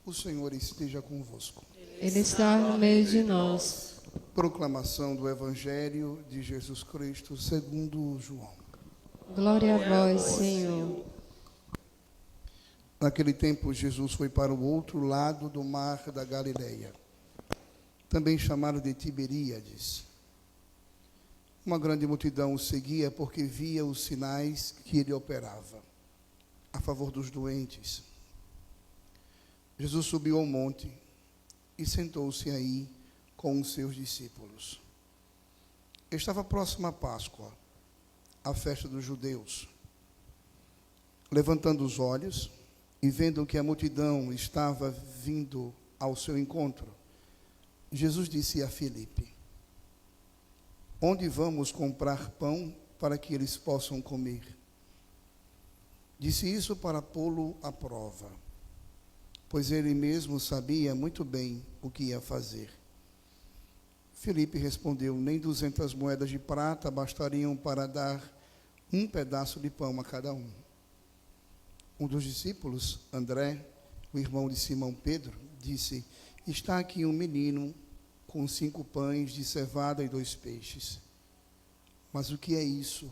O Senhor esteja convosco. Ele está no meio de nós. Proclamação do Evangelho de Jesus Cristo segundo João. Glória a vós, Senhor. Naquele tempo, Jesus foi para o outro lado do mar da Galileia, também chamado de Tiberíades. Uma grande multidão o seguia porque via os sinais que ele operava a favor dos doentes. Jesus subiu ao monte e sentou-se aí com os seus discípulos. Estava próxima a Páscoa, a festa dos judeus. Levantando os olhos e vendo que a multidão estava vindo ao seu encontro, Jesus disse a Filipe: onde vamos comprar pão para que eles possam comer? Disse isso para pô-lo à prova, pois ele mesmo sabia muito bem o que ia fazer. Filipe respondeu: nem 200 moedas de prata bastariam para dar um pedaço de pão a cada um. Um dos discípulos, André, o irmão de Simão Pedro, disse: está aqui um menino com 5 pães de cevada e 2 peixes. Mas o que é isso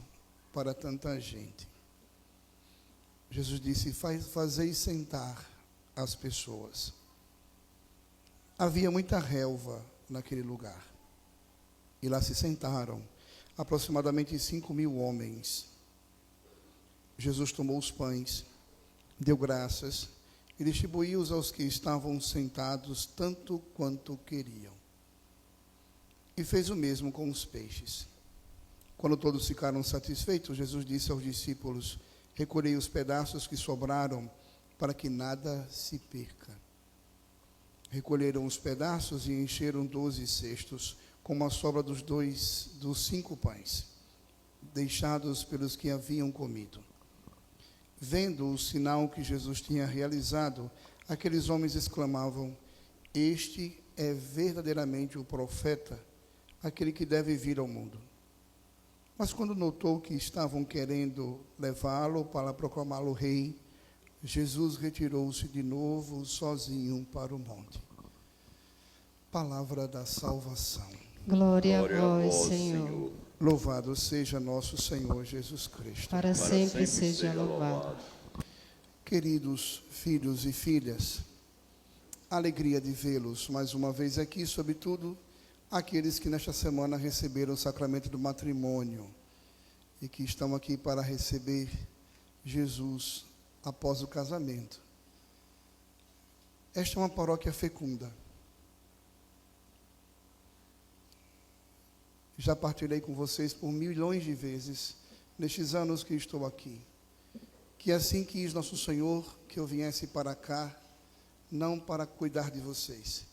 para tanta gente? Jesus disse: fazei sentar as pessoas. Havia muita relva naquele lugar. E lá se sentaram aproximadamente 5.000 homens. Jesus tomou os pães, deu graças e distribuiu-os aos que estavam sentados, tanto quanto queriam. E fez o mesmo com os peixes. Quando todos ficaram satisfeitos, Jesus disse aos discípulos: recolhei os pedaços que sobraram, para que nada se perca. Recolheram os pedaços e encheram 12 cestos, como a sobra dos 5 pães, deixados pelos que haviam comido. Vendo o sinal que Jesus tinha realizado, aqueles homens exclamavam: este é verdadeiramente o profeta, aquele que deve vir ao mundo. Mas quando notou que estavam querendo levá-lo para proclamá-lo rei, Jesus retirou-se de novo sozinho para o monte. Palavra da salvação. Glória a vós, Senhor. Louvado seja nosso Senhor Jesus Cristo. Para sempre seja louvado. Queridos filhos e filhas, alegria de vê-los mais uma vez aqui, sobretudo aqueles que nesta semana receberam o sacramento do matrimônio e que estão aqui para receber Jesus após o casamento. Esta é uma paróquia fecunda. Já partilhei com vocês por milhões de vezes, nestes anos que estou aqui, que assim quis nosso Senhor que eu viesse para cá, não para cuidar de vocês,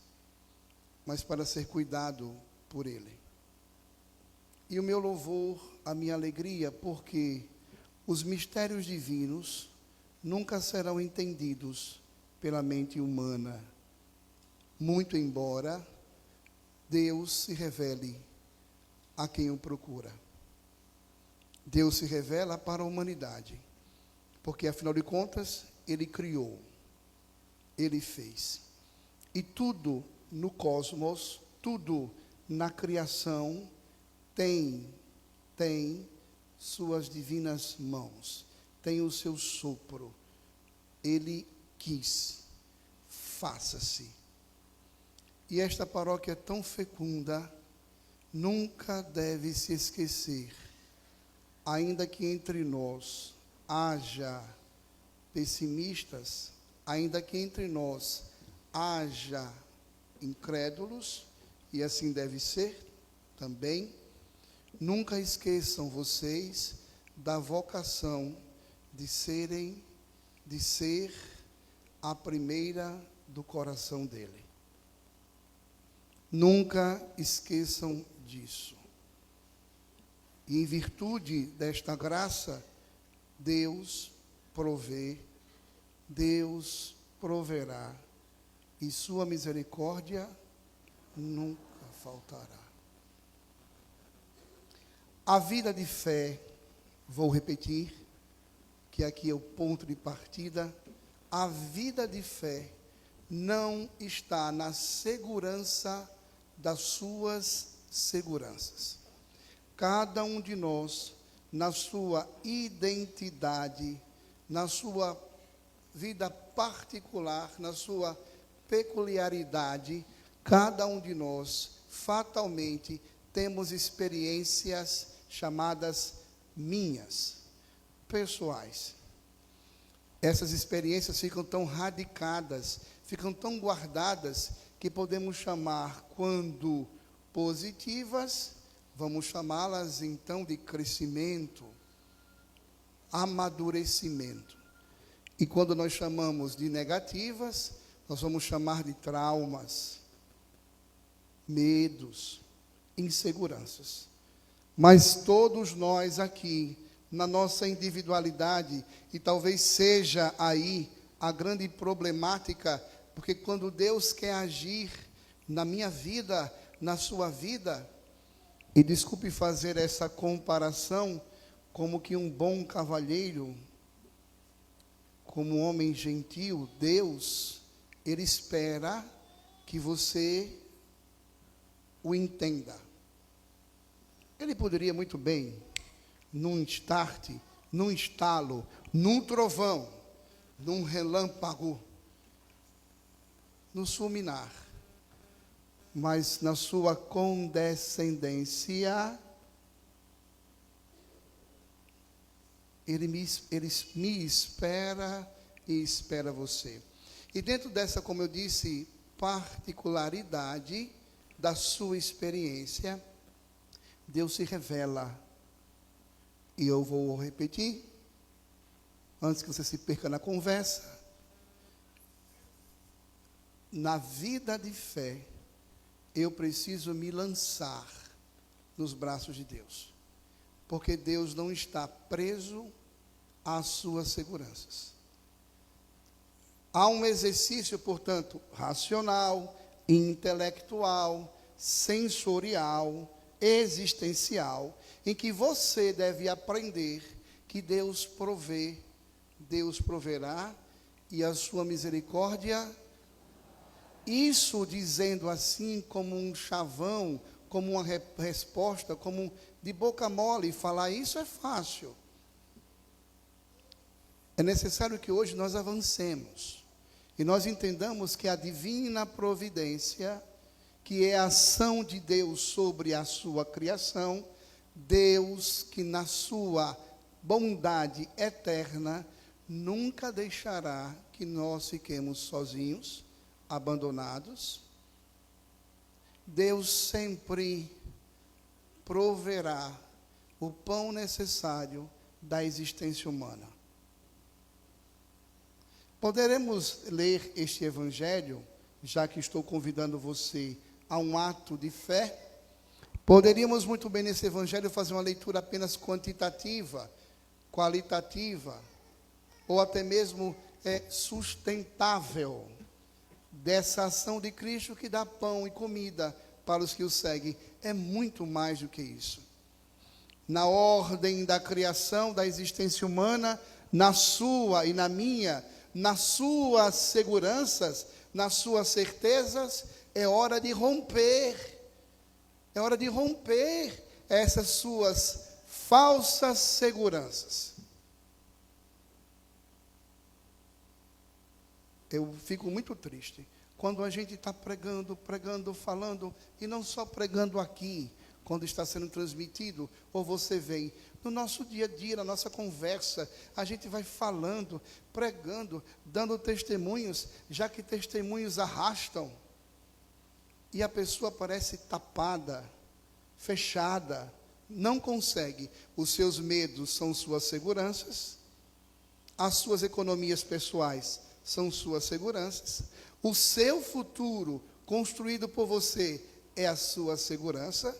mas para ser cuidado por Ele. E o meu louvor, a minha alegria, porque os mistérios divinos nunca serão entendidos pela mente humana, muito embora Deus se revele a quem o procura. Deus se revela para a humanidade, porque afinal de contas, Ele criou, Ele fez. E tudo no cosmos, tudo na criação tem suas divinas mãos, tem o seu sopro. Ele quis, faça-se. E esta paróquia é tão fecunda, nunca deve se esquecer, ainda que entre nós haja pessimistas, ainda que entre nós haja incrédulos, e assim deve ser também, nunca esqueçam vocês da vocação de ser a primeira do coração dele. Nunca esqueçam disso. E em virtude desta graça, Deus provê, Deus proverá, e sua misericórdia nunca faltará. A vida de fé, vou repetir, que aqui é o ponto de partida, a vida de fé não está na segurança das suas seguranças. Cada um de nós, na sua identidade, na sua vida particular, na sua peculiaridade, cada um de nós, fatalmente, temos experiências chamadas minhas, pessoais. Essas experiências ficam tão radicadas, ficam tão guardadas, que podemos chamar, quando positivas, vamos chamá-las então de crescimento, amadurecimento. E quando nós chamamos de negativas, nós vamos chamar de traumas, medos, inseguranças. Mas todos nós aqui, na nossa individualidade, e talvez seja aí a grande problemática, porque quando Deus quer agir na minha vida, na sua vida, e desculpe fazer essa comparação, como que um bom cavalheiro, como um homem gentil, Deus, Ele espera que você o entenda. Ele poderia muito bem, num start, num estalo, num trovão, num relâmpago, nos fulminar. Mas na sua condescendência, Ele me espera e espera você. E dentro dessa, como eu disse, particularidade da sua experiência, Deus se revela. E eu vou repetir, antes que você se perca na conversa. Na vida de fé, eu preciso me lançar nos braços de Deus. Porque Deus não está preso às suas seguranças. Há um exercício, portanto, racional, intelectual, sensorial, existencial, em que você deve aprender que Deus provê, Deus proverá, e a sua misericórdia. Isso dizendo assim, como um chavão, como uma resposta, como de boca mole, falar isso é fácil. É necessário que hoje nós avancemos e nós entendamos que a divina providência, que é a ação de Deus sobre a sua criação, Deus que na sua bondade eterna nunca deixará que nós fiquemos sozinhos, abandonados. Deus sempre proverá o pão necessário da existência humana. Poderemos ler este evangelho, já que estou convidando você a um ato de fé. Poderíamos muito bem nesse evangelho fazer uma leitura apenas quantitativa, qualitativa, ou até mesmo sustentável, dessa ação de Cristo que dá pão e comida para os que o seguem. É muito mais do que isso. Na ordem da criação, da existência humana, na sua e na minha, nas suas seguranças, nas suas certezas, é hora de romper essas suas falsas seguranças. Eu fico muito triste quando a gente está pregando, falando, e não só pregando aqui, quando está sendo transmitido, ou você vem, no nosso dia a dia, na nossa conversa, a gente vai falando, pregando, dando testemunhos, já que testemunhos arrastam, e a pessoa parece tapada, fechada, não consegue. Os seus medos são suas seguranças, as suas economias pessoais são suas seguranças, o seu futuro construído por você é a sua segurança,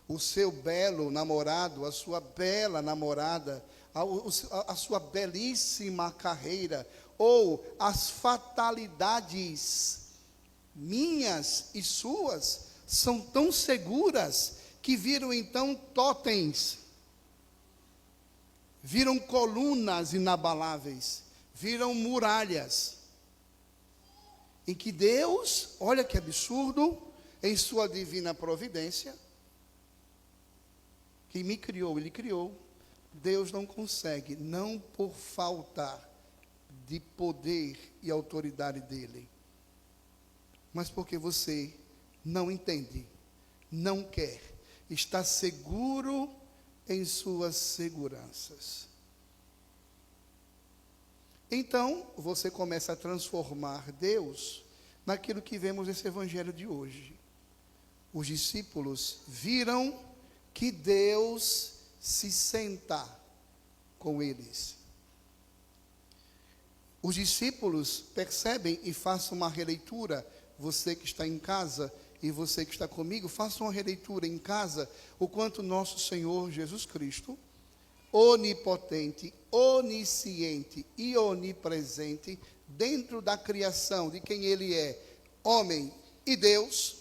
o seu belo namorado, a sua bela namorada, a sua belíssima carreira, ou as fatalidades minhas e suas são tão seguras que viram então totens, viram colunas inabaláveis, viram muralhas. em que Deus, olha que absurdo, em sua divina providência, que me criou, Ele criou, Deus não consegue, não por falta de poder e autoridade dEle, mas porque você não entende, não quer, está seguro em suas seguranças. Então, você começa a transformar Deus naquilo que vemos nesse evangelho de hoje. Os discípulos viram que Deus se senta com eles. Os discípulos percebem, e façam uma releitura, você que está em casa e você que está comigo, façam uma releitura em casa, o quanto nosso Senhor Jesus Cristo, onipotente, onisciente e onipresente, dentro da criação de quem Ele é, homem e Deus,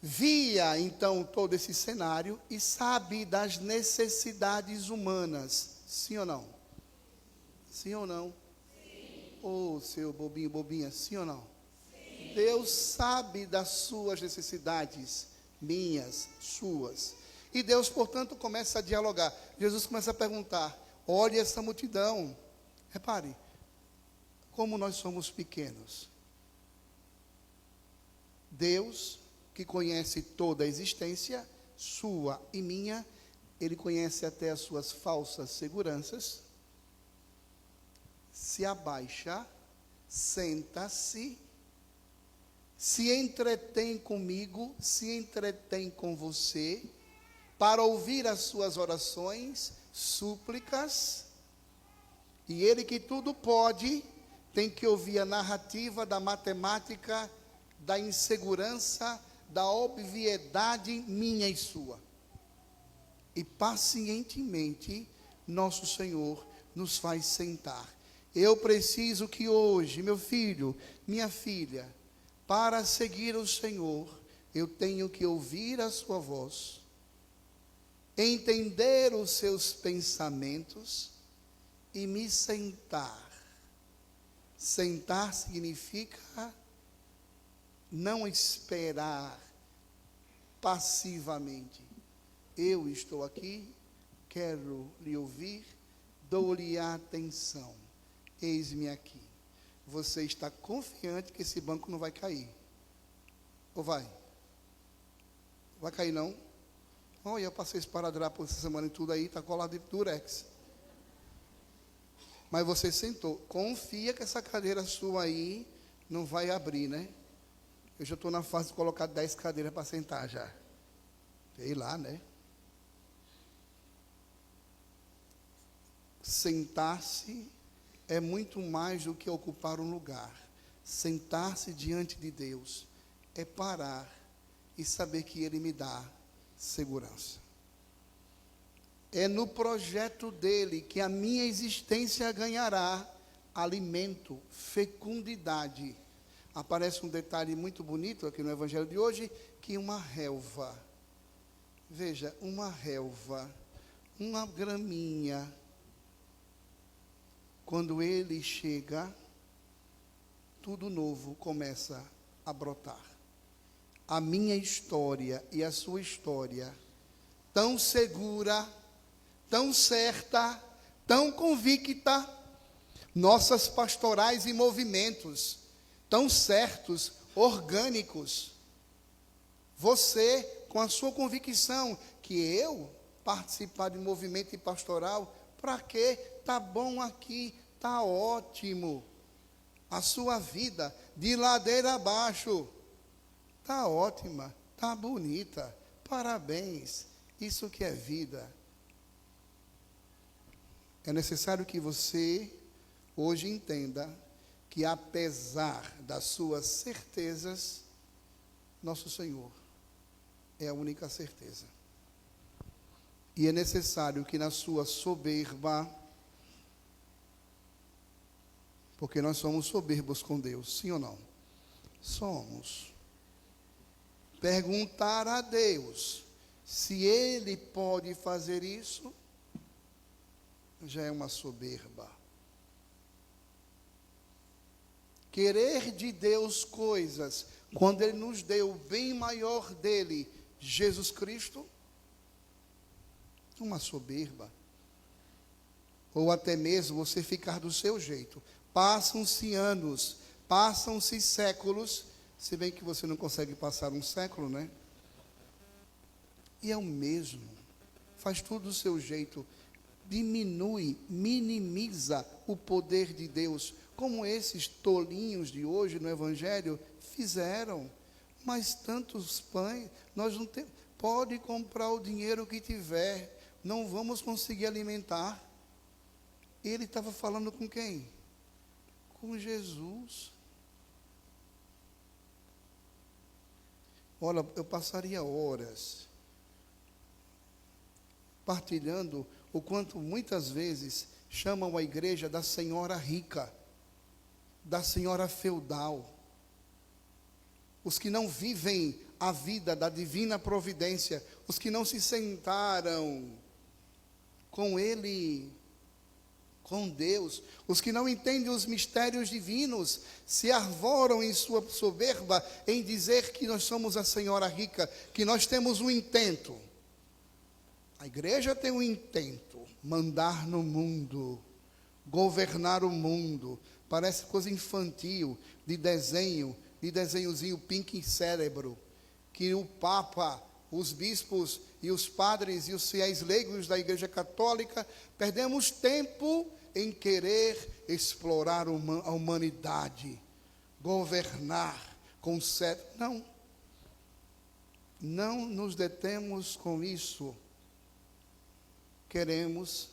via então todo esse cenário e sabe das necessidades humanas, sim ou não? Sim ou não? Sim. Oh, seu bobinho, bobinha, sim ou não? Sim. Deus sabe das suas necessidades, minhas, suas. E Deus, portanto, começa a dialogar. Jesus começa a perguntar, olhe essa multidão. Repare, como nós somos pequenos. Deus, que conhece toda a existência, sua e minha, Ele conhece até as suas falsas seguranças, se abaixa, senta-se, se entretém comigo, se entretém com você, para ouvir as suas orações, súplicas, e Ele que tudo pode, tem que ouvir a narrativa da matemática, da insegurança, da obviedade minha e sua. E pacientemente, nosso Senhor nos faz sentar. Eu preciso que hoje, meu filho, minha filha, para seguir o Senhor, eu tenho que ouvir a sua voz, entender os seus pensamentos e me sentar. Sentar significa não esperar passivamente. Eu estou aqui, quero lhe ouvir, dou-lhe atenção. Eis-me aqui. Você está confiante que esse banco não vai cair? Ou vai? Vai cair não? Olha, eu passei esparadrapo essa semana e tudo aí, está colado de durex. Mas você sentou. Confia que essa cadeira sua aí não vai abrir, né? Eu já estou na fase de colocar 10 cadeiras para sentar já. Sei lá, né? Sentar-se é muito mais do que ocupar um lugar. Sentar-se diante de Deus é parar e saber que Ele me dá segurança. É no projeto dEle que a minha existência ganhará alimento, fecundidade. Aparece um detalhe muito bonito aqui no Evangelho de hoje, que uma relva, veja, uma relva, uma graminha, quando ele chega, tudo novo começa a brotar. A minha história e a sua história, tão segura, tão certa, tão convicta, nossas pastorais e movimentos, tão certos, orgânicos. Você, com a sua convicção, que eu participar de movimento e pastoral, para quê? Está bom aqui, está ótimo. A sua vida, de ladeira abaixo, está ótima, está bonita, parabéns, isso que é vida. É necessário que você hoje entenda que apesar das suas certezas, nosso Senhor é a única certeza. E é necessário que na sua soberba, porque nós somos soberbos com Deus, sim ou não? Somos. Perguntar a Deus se Ele pode fazer isso, já é uma soberba. querer de Deus coisas, quando Ele nos deu o bem maior dele, Jesus Cristo? Uma soberba. Ou até mesmo você ficar do seu jeito. Passam-se anos, passam-se séculos, se bem que você não consegue passar um século, né? E é o mesmo. Faz tudo do seu jeito. Diminui, minimiza o poder de Deus, como esses tolinhos de hoje no Evangelho fizeram. Mas tantos pães, nós não temos. Pode comprar o dinheiro que tiver, não vamos conseguir alimentar. Ele estava falando com quem? Com Jesus. Olha, eu passaria horas partilhando o quanto muitas vezes chamam a igreja da senhora rica, da senhora feudal. Os que não vivem a vida da divina providência, os que não se sentaram com Ele, com Deus, os que não entendem os mistérios divinos, se arvoram em sua soberba em dizer que nós somos a senhora rica, que nós temos um intento. A igreja tem um intento, mandar no mundo, governar o mundo. Parece coisa infantil, de desenhozinho pink em cérebro, que o Papa, os bispos e os padres e os fiéis leigos da Igreja Católica, perdemos tempo em querer explorar a humanidade, governar com certo. Não nos detemos com isso. Queremos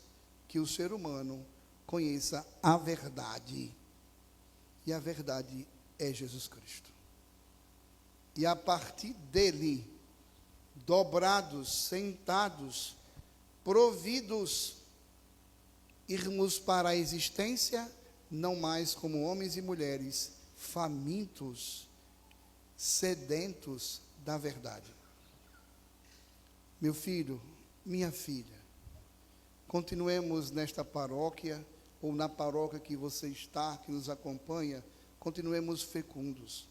que o ser humano conheça a verdade. E a verdade é Jesus Cristo. E a partir dele, dobrados, sentados, providos, irmos para a existência, não mais como homens e mulheres, famintos, sedentos da verdade. Meu filho, minha filha, continuemos nesta paróquia, ou na paróquia que você está, que nos acompanha, continuemos fecundos.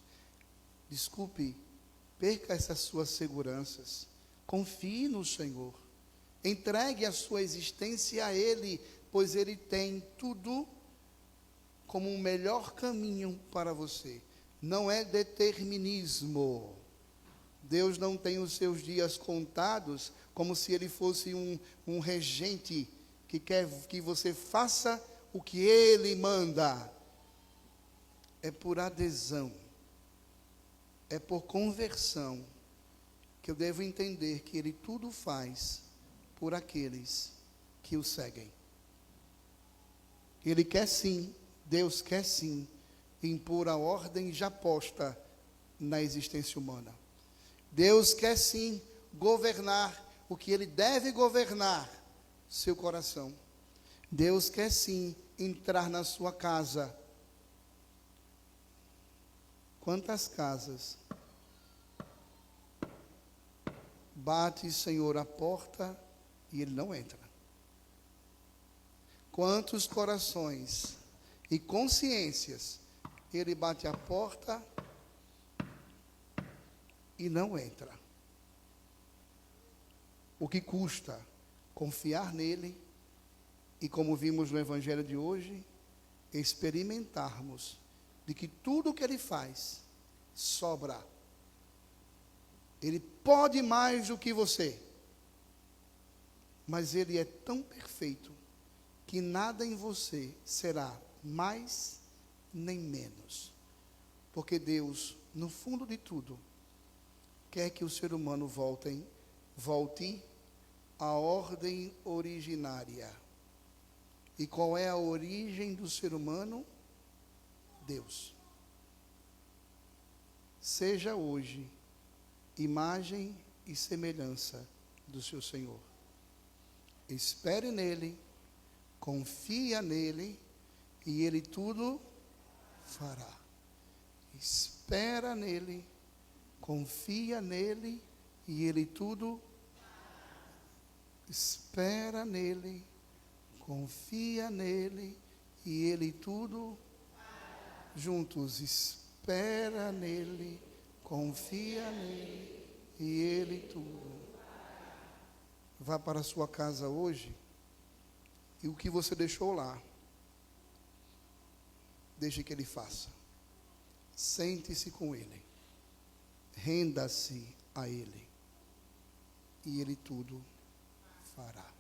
Desculpe, perca essas suas seguranças. Confie no Senhor. Entregue a sua existência a Ele, pois Ele tem tudo como um melhor caminho para você. Não é determinismo. Deus não tem os seus dias contados, como se Ele fosse um regente que quer que você faça o que Ele manda. É por adesão, é por conversão, que eu devo entender que Ele tudo faz por aqueles que o seguem. Ele quer sim, Deus quer sim, impor a ordem já posta na existência humana. Deus quer sim governar o que Ele deve governar, seu coração. Deus quer sim entrar na sua casa. Quantas casas bate, Senhor, a porta e Ele não entra? Quantos corações e consciências Ele bate a porta e não entra? O que custa confiar nele e, como vimos no Evangelho de hoje, experimentarmos de que tudo o que Ele faz sobra. Ele pode mais do que você, mas Ele é tão perfeito que nada em você será mais nem menos, porque Deus, no fundo de tudo, quer que o ser humano volte à ordem originária. E qual é a origem do ser humano? Deus. Seja hoje imagem e semelhança do seu Senhor. Espere nele, confia nele, e Ele tudo fará. Espera nele, confia nele, e Ele tudo. Espera nele, confia nele, e Ele tudo. juntos, espera nele, confia nele e ele tudo. Vá para a sua casa hoje e o que você deixou lá, deixe que ele faça. Sente-se com ele, renda-se a ele e ele tudo fará.